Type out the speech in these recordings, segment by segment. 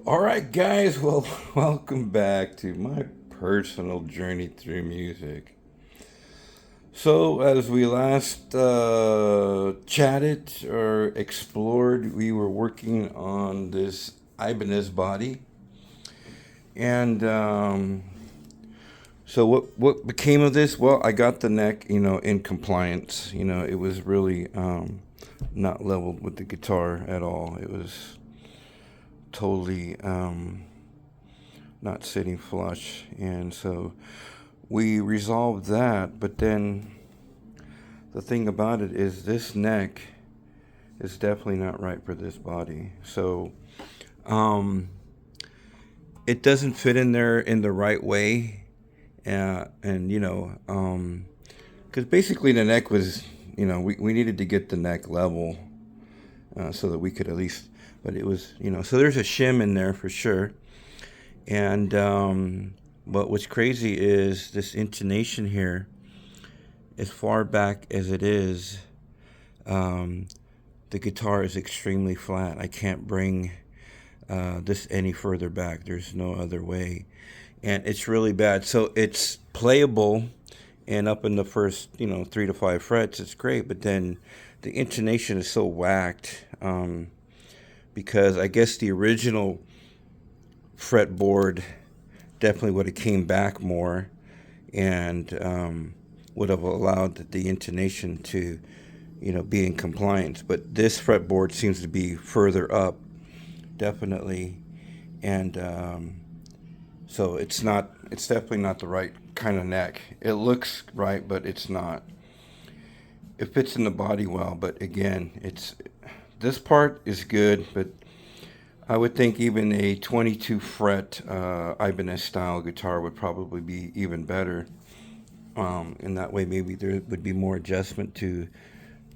All right, guys. Well, welcome back to my personal journey through music. So, as we last chatted or explored, we were working on this Ibanez body, and so what became of this? Well, I got the neck, in compliance. It was really not leveled with the guitar at all. It was totally not sitting flush, and so we resolved that. But then the thing about it is, this neck is definitely not right for this body. So um, it doesn't fit in there in the right way, and because basically the neck was, we needed to get the neck level so that we could at least. But it was, so there's a shim in there for sure. And but what's crazy is this intonation here, as far back as it is, um, the guitar is extremely flat. I can't bring this any further back. There's no other way. And it's really bad. So it's playable, and up in the first, 3 to 5 frets, it's great. But then the intonation is so whacked, because I guess the original fretboard definitely would have came back more, and would have allowed the intonation to, be in compliance. But this fretboard seems to be further up, definitely, and so it's definitely not the right kind of neck. It looks right, but it's not. It fits in the body well, but again, this part is good, but I would think even a 22 fret Ibanez style guitar would probably be even better. In that way, maybe there would be more adjustment to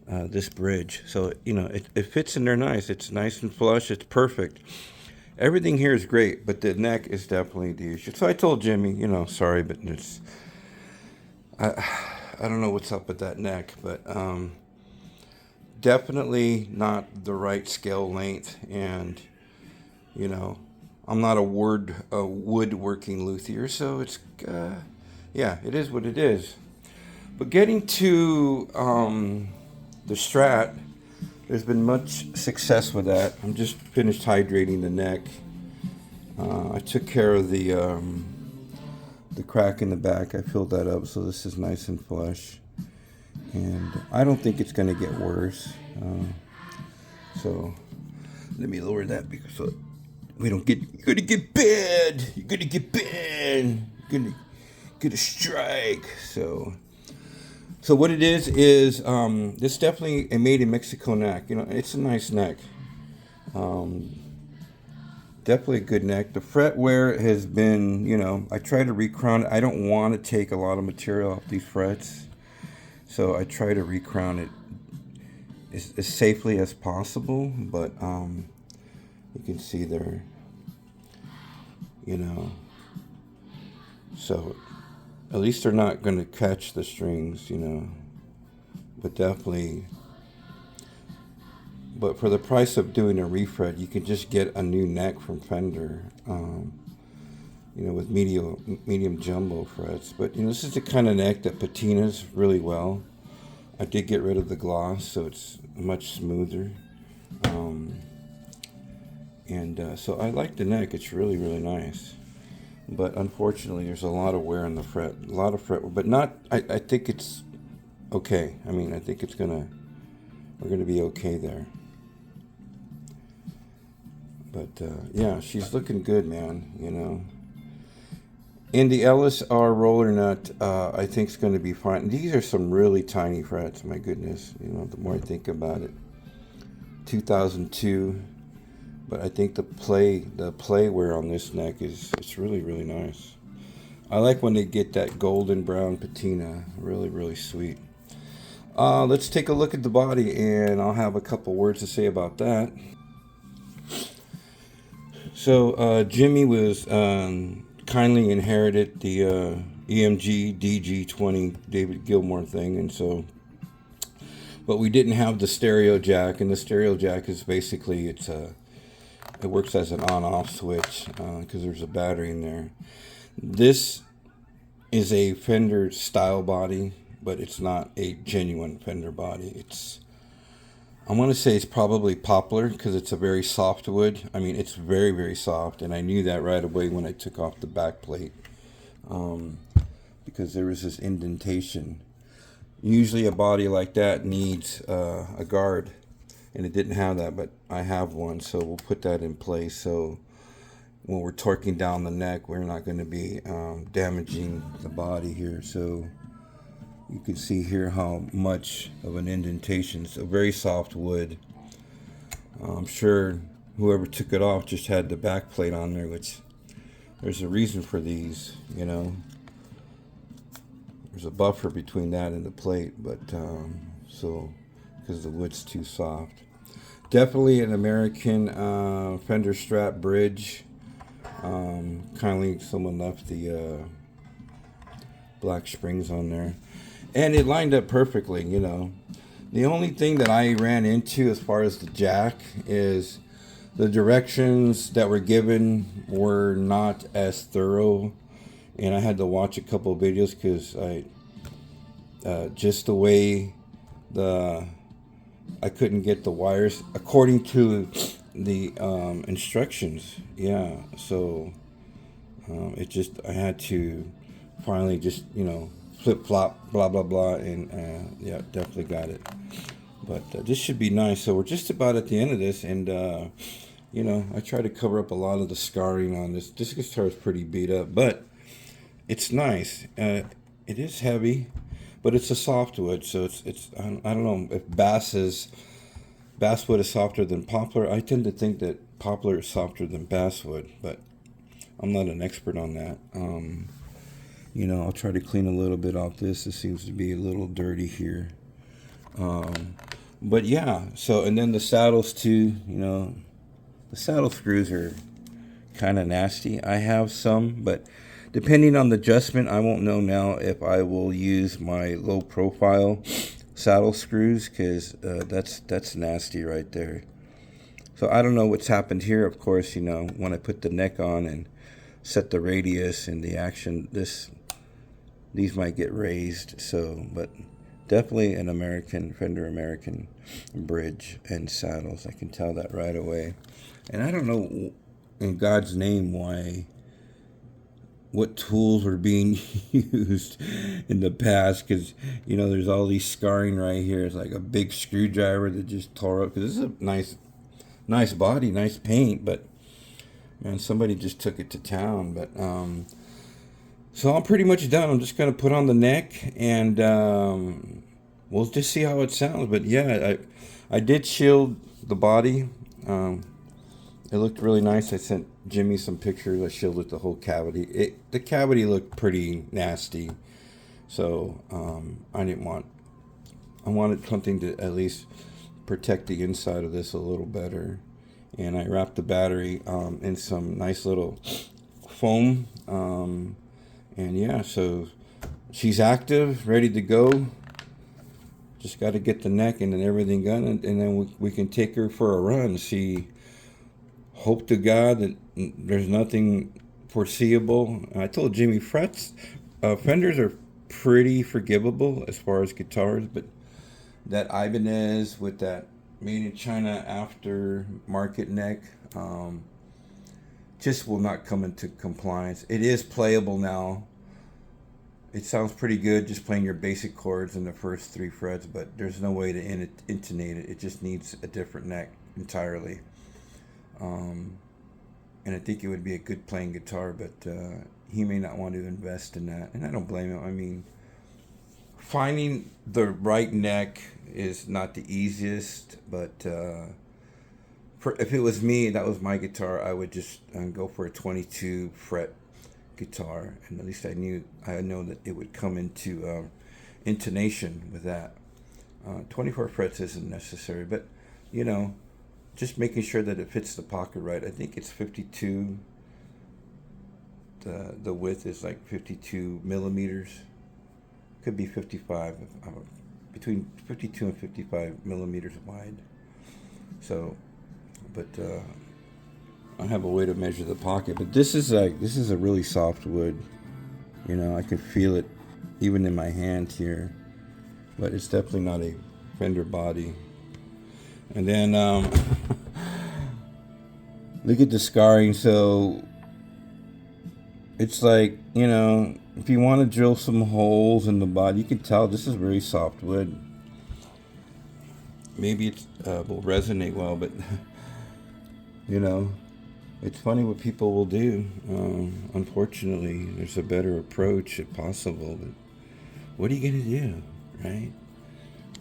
this bridge. So, it fits in there nice. It's nice and flush. It's perfect. Everything here is great, but the neck is definitely the issue. So I told Jimmy, sorry, but I don't know what's up with that neck, but definitely not the right scale length. And you know, I'm not a woodworking luthier, so it's yeah, it is what it is. But getting to the Strat, there's been much success with that. I'm just finished hydrating the neck. I took care of the crack in the back. I filled that up, so this is nice and flush. And I don't think it's going to get worse. So let me lower that because so we don't get. You're gonna get banned. You're gonna get banned. You're gonna get a strike. So what it is this definitely a made in Mexico neck. It's a nice neck. Um, Definitely a good neck. The fret wear has been, I try to recrown it. I don't want to take a lot of material off these frets, so I try to recrown it as safely as possible. But you can see there, you know, so at least they're not going to catch the strings. But definitely, but for the price of doing a refret, you can just get a new neck from Fender, with medium jumbo frets. But this is the kind of neck that patinas really well. I did get rid of the gloss, so it's much smoother. Um, and so I like the neck. It's really, really nice. But unfortunately, there's a lot of wear on the fret, a lot of fret, but not. I think it's okay. I mean, I think we're gonna be okay there. But yeah, she's looking good, man. And the LSR roller nut, I think is going to be fine. These are some really tiny frets. My goodness, the more I think about it, 2002. But I think the play wear on this neck it's really, really nice. I like when they get that golden brown patina. Really, really sweet. Let's take a look at the body, and I'll have a couple words to say about that. So Jimmy was kindly inherited the EMG DG20 David Gilmour thing, and so, but we didn't have the stereo jack, and the stereo jack is basically it works as an on-off switch because there's a battery in there. This is a Fender style body, but it's not a genuine Fender body. I want to say it's probably poplar because it's a very soft wood. I mean, it's very, very soft, and I knew that right away when I took off the back plate because there was this indentation. Usually a body like that needs a guard, and it didn't have that, but I have one, so we'll put that in place. So when we're torquing down the neck, we're not going to be damaging the body here. So you can see here how much of an indentation. It's a very soft wood. I'm sure whoever took it off just had the back plate on there, which there's a reason for these, you know. There's a buffer between that and the plate, but so because the wood's too soft. Definitely an American Fender Strat bridge. Kindly someone left the black springs on there, and it lined up perfectly, you know. The only thing that I ran into as far as the jack is the directions that were given were not as thorough, and I had to watch a couple of videos because just the way I couldn't get the wires according to the instructions. Yeah, so I had to finally just, you know, flip flop, blah blah blah, and yeah, definitely got it. But this should be nice. So we're just about at the end of this, and you know, I try to cover up a lot of the scarring on this. This guitar is pretty beat up, but it's nice. It is heavy, but it's a softwood, so it's I don't know if basswood is softer than poplar. I tend to think that poplar is softer than basswood, but I'm not an expert on that. You know, I'll try to clean a little bit off this. It seems to be a little dirty here. But yeah, so, and then the saddles too, you know, the saddle screws are kind of nasty. I have some, but depending on the adjustment, I won't know now if I will use my low profile saddle screws, because that's nasty right there. So I don't know what's happened here. Of course, you know, when I put the neck on and set the radius and the action, these might get raised. So, but definitely an Fender American bridge and saddles. I can tell that right away. And I don't know in God's name what tools were being used in the past, because, you know, there's all these scarring right here. It's like a big screwdriver that just tore up, because this is a nice body, nice paint, but man, somebody just took it to town. But so I'm pretty much done. I'm just going to put on the neck, and we'll just see how it sounds. But yeah, I did shield the body. It looked really nice. I sent Jimmy some pictures. I shielded the whole cavity. The cavity looked pretty nasty, so I wanted something to at least protect the inside of this a little better. And I wrapped the battery in some nice little foam. And yeah, so she's active, ready to go. Just got to get the neck and then everything done, and then we can take her for a run. Hope to God that there's nothing foreseeable. I told Jimmy, Fenders are pretty forgivable as far as guitars, but that Ibanez with that made in China aftermarket neck just will not come into compliance. It is playable now. It sounds pretty good just playing your basic chords in the first 3 frets, but there's no way to intonate it. It just needs a different neck entirely. And I think it would be a good playing guitar, but he may not want to invest in that, and I don't blame him. I mean, finding the right neck is not the easiest, but if it was me, that was my guitar, I would just go for a 22 fret guitar, and at least I know that it would come into intonation with that. 24 frets isn't necessary, but you know, just making sure that it fits the pocket right. I think it's 52. The width is like 52 millimeters. Could be 55. Between 52 and 55 millimeters wide. So, but I have a way to measure the pocket, but this is a really soft wood. You know, I can feel it even in my hand here, but it's definitely not a Fender body. And then look at the scarring. So it's like, you know, if you want to drill some holes in the body, you can tell this is very soft wood. Maybe it will resonate well, but you know, it's funny what people will do. Unfortunately, there's a better approach if possible, but what are you going to do, right?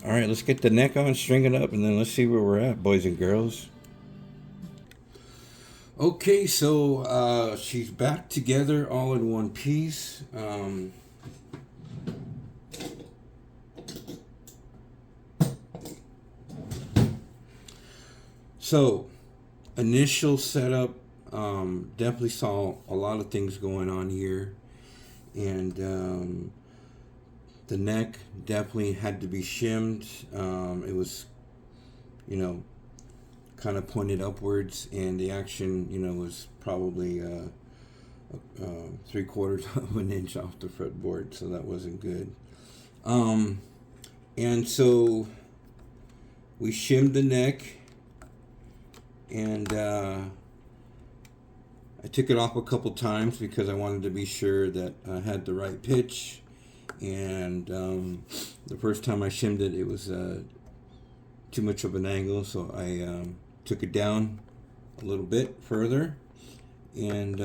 All right, let's get the neck on, string it up, and then let's see where we're at, boys and girls. Okay, so she's back together all in one piece. So, initial setup, definitely saw a lot of things going on here. And the neck definitely had to be shimmed. It was, you know, kind of pointed upwards, and the action, you know, was probably 3/4 of an inch off the fretboard, so that wasn't good. And so we shimmed the neck, and I took it off a couple times because I wanted to be sure that I had the right pitch. And the first time I shimmed it, it was too much of an angle, so I took it down a little bit further. And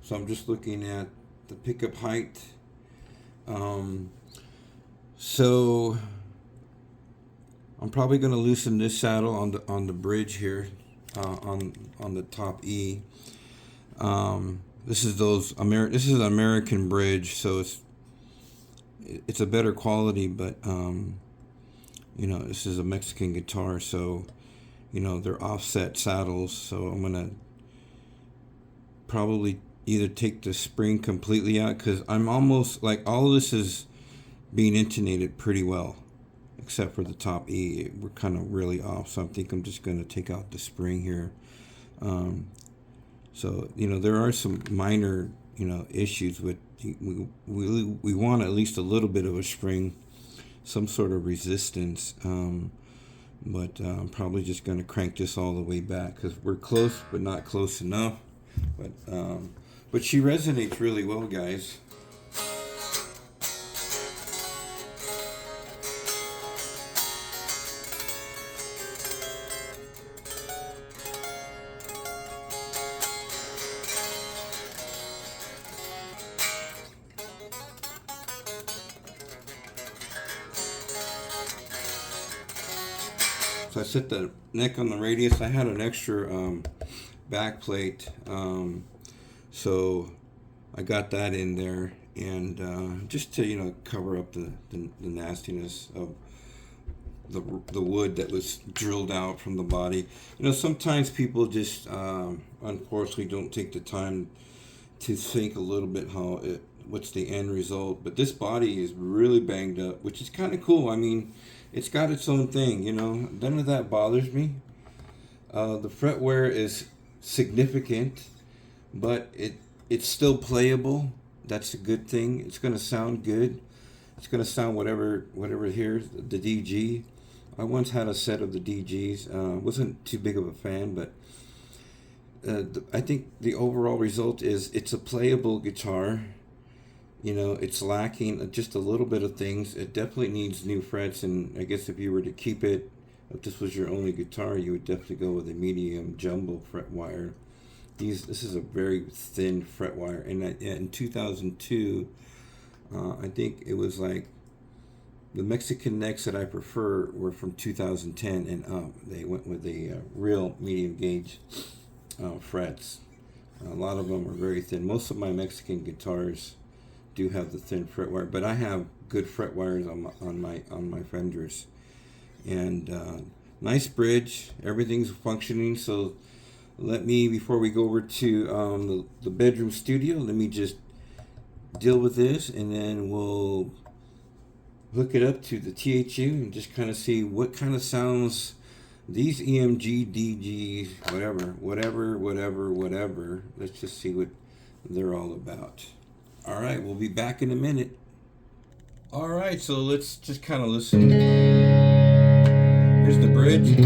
so I'm just looking at the pickup height. So I'm probably going to loosen this saddle on the bridge here, on the top E. This is this is an American bridge, so it's a better quality, but you know, this is a Mexican guitar, so you know, they're offset saddles. So I'm gonna probably either take the spring completely out, because I'm almost like all of this is being intonated pretty well, except for the top E. We're kind of really off, so I think I'm just going to take out the spring here. So, you know, there are some minor, you know, issues with, we want at least a little bit of a spring, some sort of resistance, but I'm probably just going to crank this all the way back, because we're close but not close enough. But she resonates really well, guys. So I set the neck on the radius. I had an extra back plate, so I got that in there, and just to, you know, cover up the nastiness of the wood that was drilled out from the body. You know, sometimes people just unfortunately don't take the time to think a little bit what's the end result. But this body is really banged up, which is kind of cool. I mean, it's got its own thing, you know. None of that bothers me. The fret wear is significant, but it's still playable. That's a good thing. It's going to sound good. It's going to sound whatever here, the DG. I once had a set of the DGs. Wasn't too big of a fan, but I think the overall result is it's a playable guitar. You know, it's lacking just a little bit of things. It definitely needs new frets, and I guess if you were to keep it, if this was your only guitar, you would definitely go with a medium jumbo fret wire. This is a very thin fret wire, and in 2002, I think it was like the Mexican necks that I prefer were from 2010 and up. They went with the real medium gauge frets. A lot of them are very thin. Most of my Mexican guitars do have the thin fret wire, but I have good fret wires on my Fenders. And nice bridge, everything's functioning. So let me, before we go over to the bedroom studio, let me just deal with this, and then we'll hook it up to the THU and just kind of see what kind of sounds These EMG, DGs, whatever. Let's just see what they're all about. All right, we'll be back in a minute. All right, so let's just kind of listen. Here's the bridge.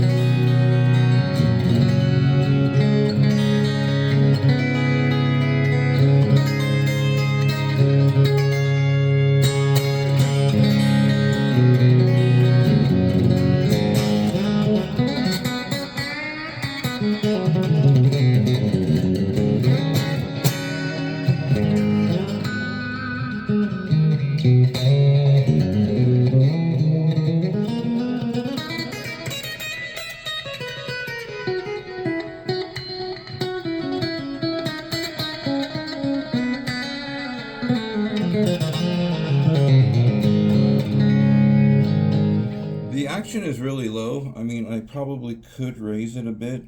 The action is really low. I mean, I probably could raise it a bit.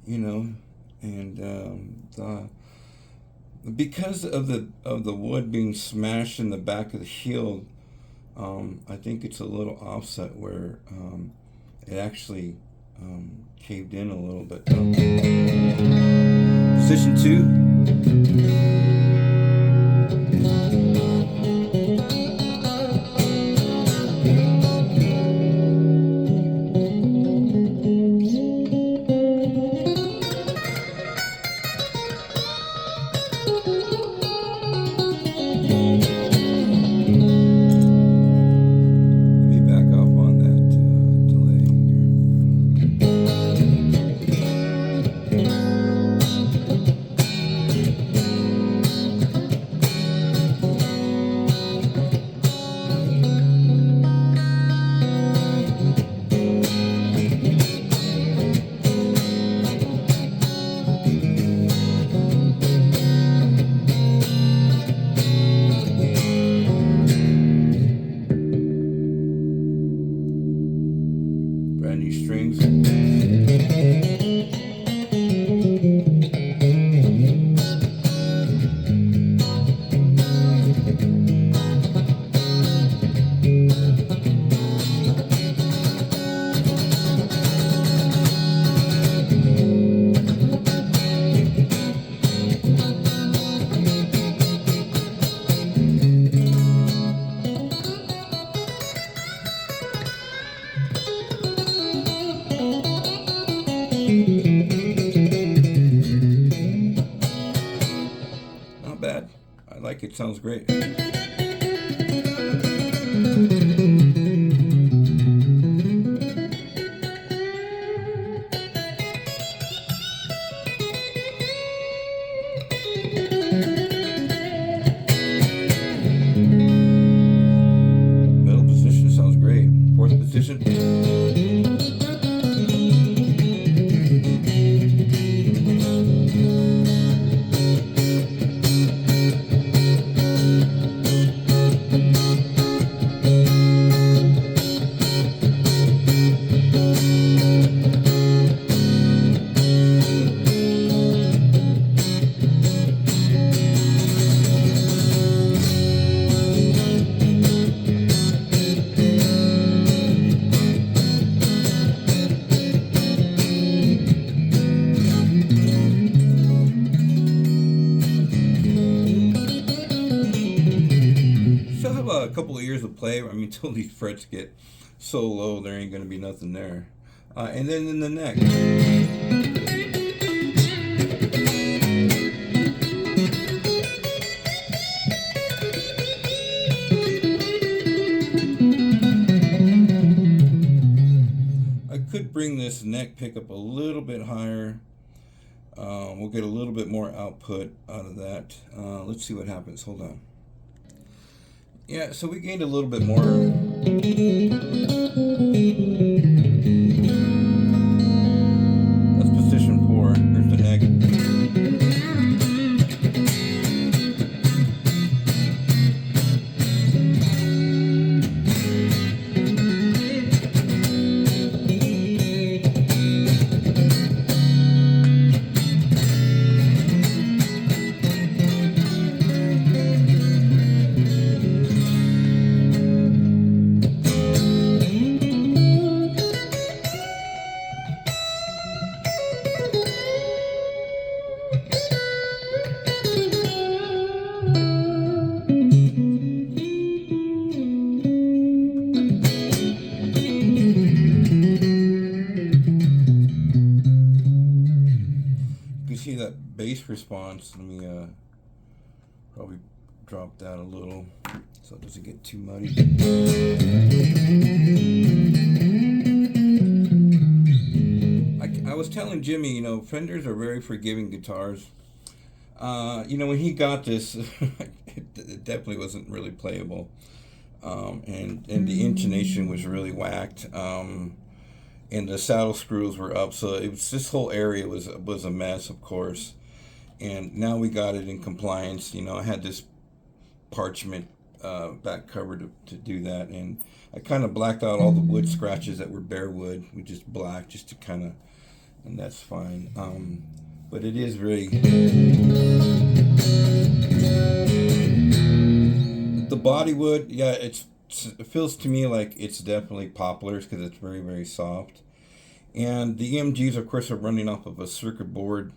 You know, and because of the wood being smashed in the back of the heel, I think it's a little offset where it actually caved in a little bit. Position 2. Brand new strings. Not bad. I like it. Sounds great. Middle position sounds great. Fourth position. A couple of years of play. I mean, till these frets get so low, there ain't going to be nothing there. And then in the neck. I could bring this neck pickup a little bit higher. We'll get a little bit more output out of that. Let's see what happens. Hold on. Yeah, so we gained a little bit more. That's position 4. Here's the neck. that bass response. Let me probably drop that a little so it doesn't get too muddy. I was telling Jimmy, Fenders are very forgiving guitars. When he got this, it definitely wasn't really playable, and the intonation was really whacked, and the saddle screws were up, so it was, this whole area was a mess, of course. And now we got it in compliance. I had this parchment back cover to do that, and I kind of blacked out all the wood scratches that were bare wood. We just black just to kind of, and that's fine. But it is really, the body wood, yeah, it feels to me like it's definitely Poplars because it's very, very soft. And the EMGs, of course, are running off of a circuit board,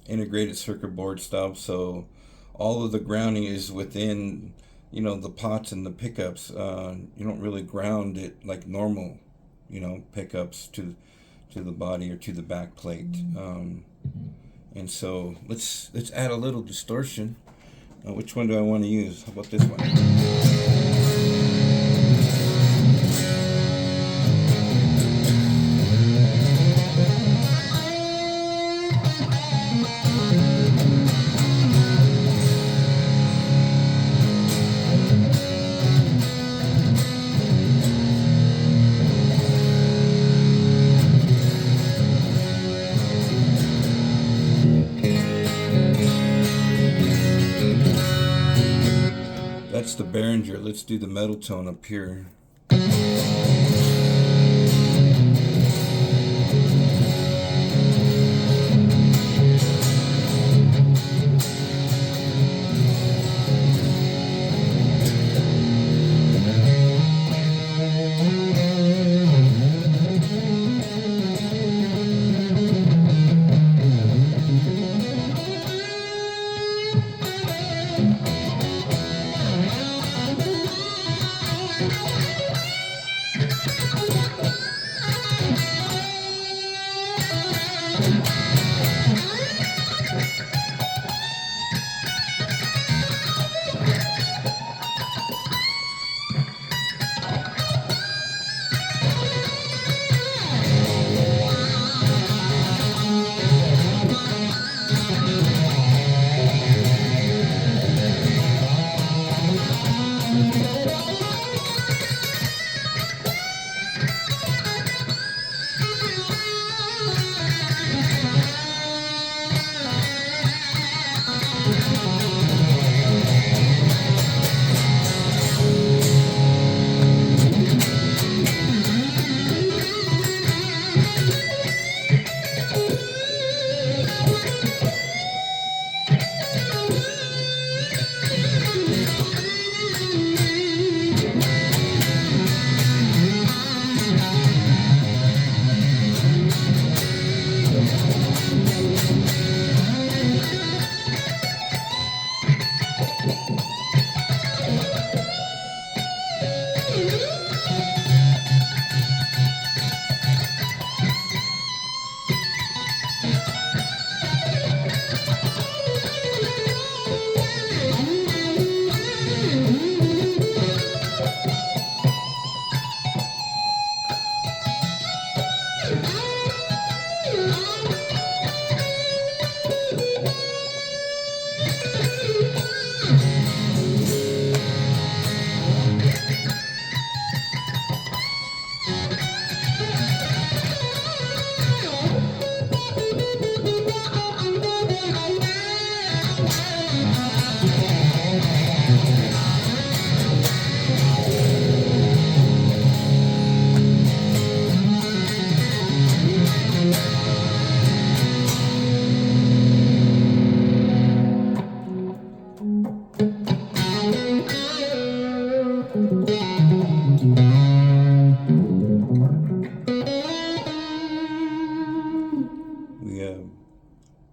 integrated circuit board stuff. So all of the grounding is within, the pots and the pickups. You don't really ground it like normal, pickups to the body or to the back plate. And so let's add a little distortion. Which one do I want to use? How about this one? That's the Behringer. Let's do the metal tone up here.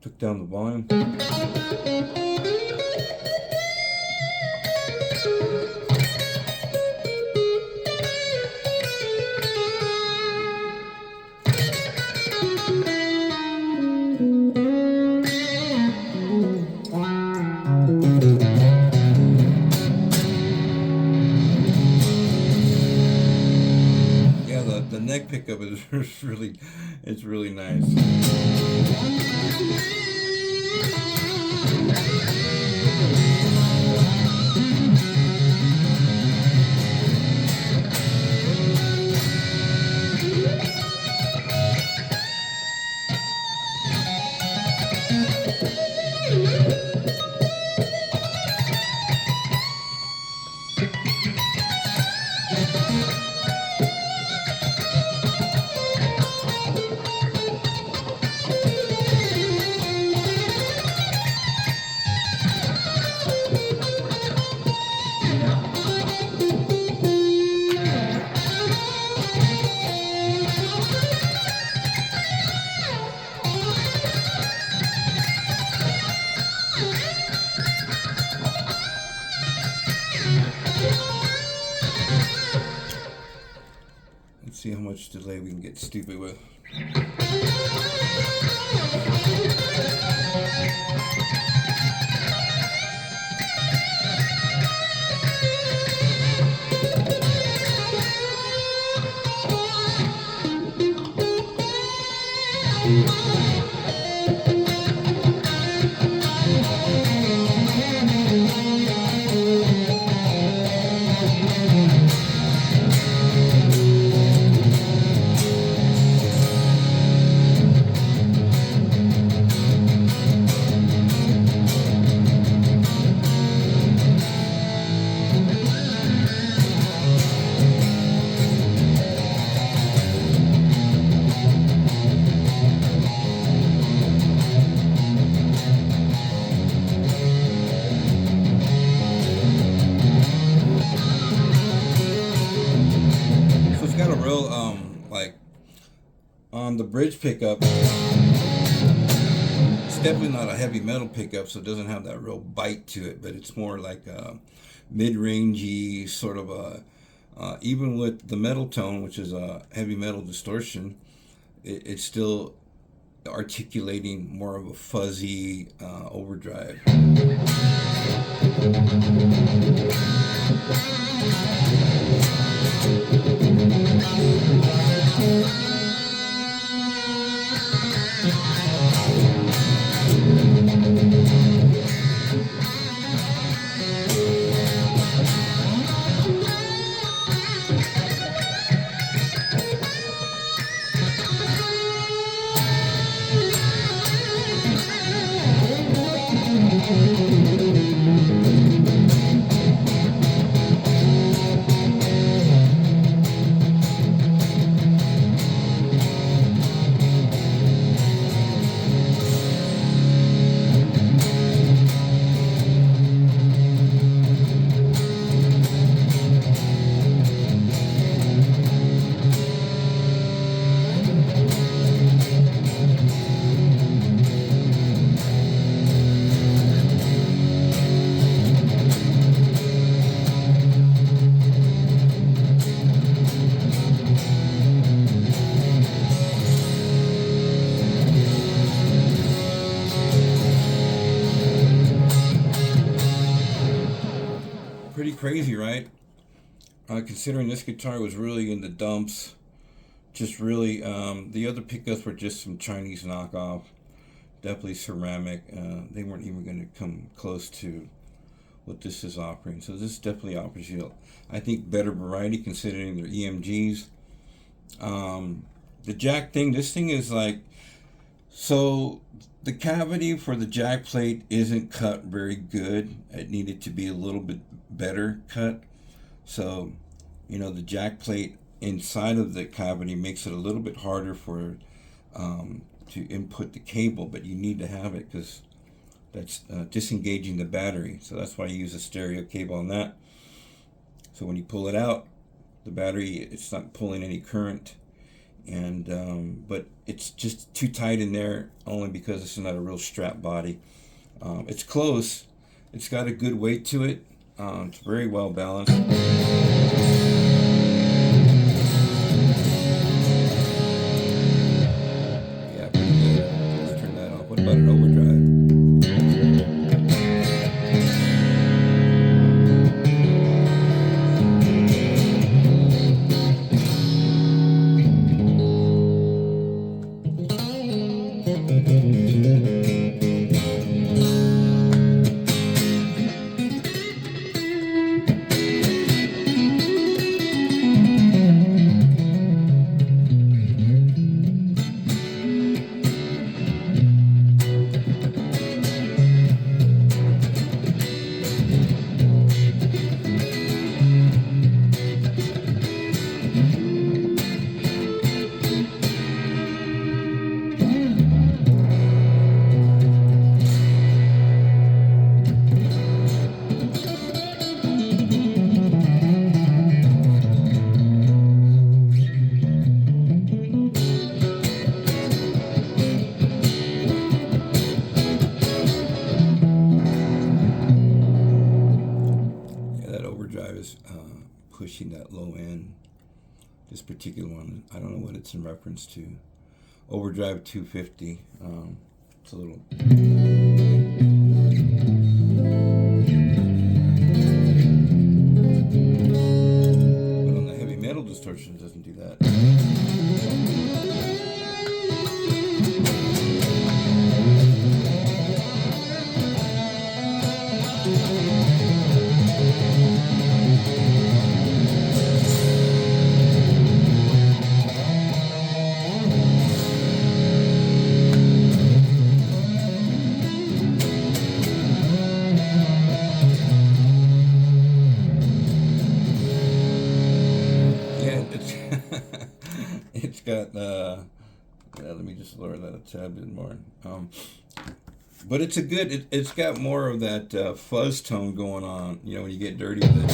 Took down the volume. it's really nice. Let's see how much delay we can get stupid with. On the bridge pickup, it's definitely not a heavy metal pickup, so it doesn't have that real bite to it, but it's more like a mid-rangey sort of a, even with the metal tone, which is a heavy metal distortion, it's still articulating more of a fuzzy overdrive. Pretty crazy, right? Considering this guitar was really in the dumps, just really, the other pickups were just some Chinese knockoff, definitely ceramic. They weren't even going to come close to what this is offering. So this definitely offers you, I think, better variety considering their EMGs. The jack thing, this thing is like, so the cavity for the jack plate isn't cut very good. It needed to be a little bit better cut. So, you know, the jack plate inside of the cavity makes it a little bit harder for to input the cable, but you need to have it because that's disengaging the battery. So that's why you use a stereo cable on that. So when you pull it out, the battery, it's not pulling any current. And but it's just too tight in there only because it's not a real strap body. It's close. It's got a good weight to it. It's very well balanced. Yeah, pretty good. Let's turn that off. What about an overdrive? in reference to Overdrive 250. It's a little. But on the heavy metal distortion, it doesn't do that. It's got let me just lower that a tad bit more. But it's a good. It's got more of that fuzz tone going on. You know, when you get dirty with it.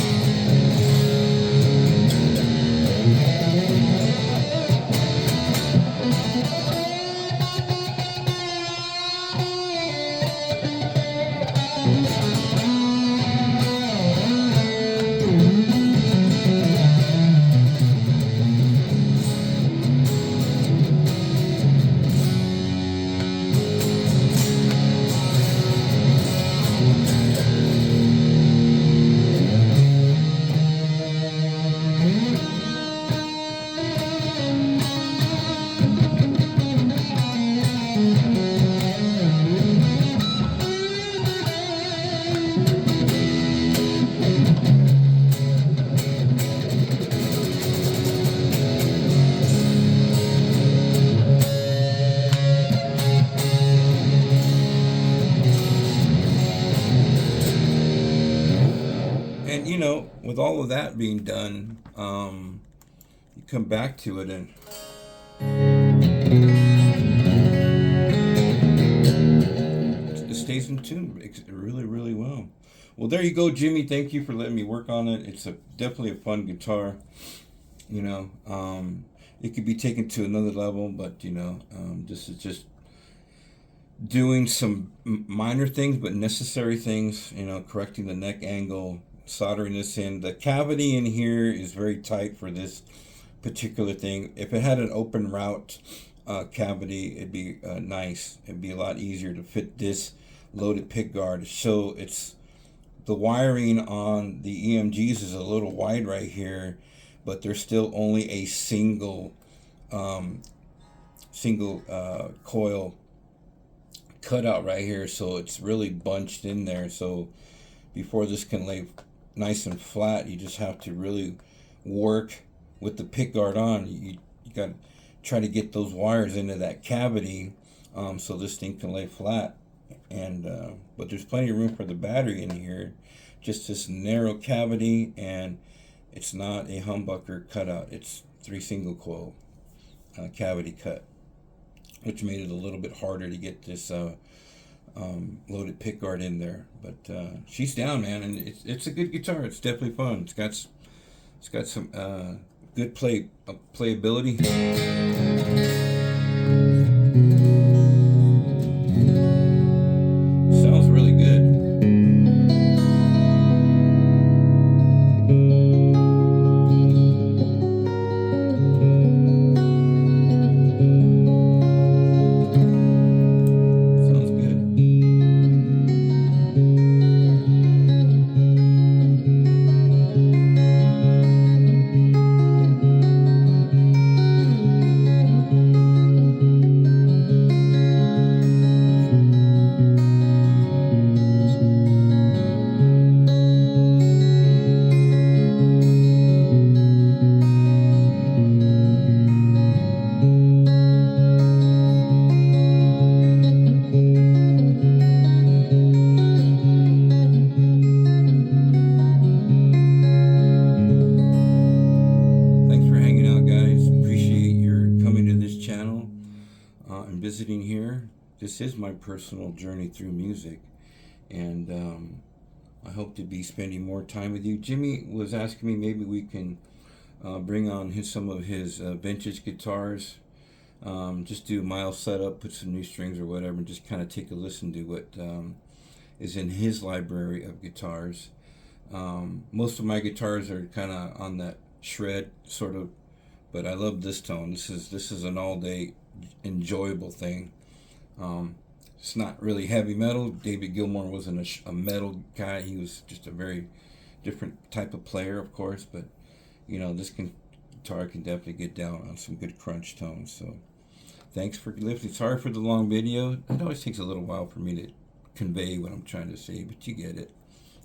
And you know, with all of that being done, you come back to it and it stays in tune really, really well. Well, there you go, Jimmy. Thank you for letting me work on it. It's definitely a fun guitar. You know, it could be taken to another level, but you know, this is just doing some minor things, but necessary things. You know, correcting the neck angle, soldering this in. The cavity in here is very tight for this particular thing. If it had an open route cavity, it'd be nice. It'd be a lot easier to fit this loaded pick guard. So it's the wiring on the EMGs is a little wide right here, but there's still only a single coil cutout right here, so it's really bunched in there. So before this can lay nice and flat, you just have to really work with the pick guard on. You got to try to get those wires into that cavity, so this thing can lay flat. And but there's plenty of room for the battery in here. Just this narrow cavity, and it's not a humbucker cutout. It's 3 single coil cavity cut, which made it a little bit harder to get this loaded pick guard in there. But she's down, man, and it's a good guitar. It's definitely fun. It's got some good playability. Sounds really good. Visiting here. This is my personal journey through music, and I hope to be spending more time with you. Jimmy was asking me maybe we can bring on some of his vintage guitars, just do a mild setup, put some new strings or whatever, and just kind of take a listen to what is in his library of guitars. Most of my guitars are kind of on that shred sort of But I love this tone. This is an all-day enjoyable thing. It's not really heavy metal. David Gilmour wasn't a metal guy. He was just a very different type of player, of course. But this guitar can definitely get down on some good crunch tones. So thanks for listening. Sorry for the long video. It always takes a little while for me to convey what I'm trying to say, but you get it.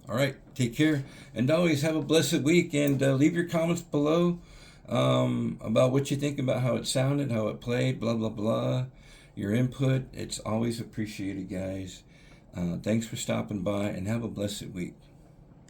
All right, take care, and always have a blessed week. And leave your comments below about what you think about how it sounded, how it played, blah blah blah. Your input, it's always appreciated, guys. Thanks for stopping by, and have a blessed week.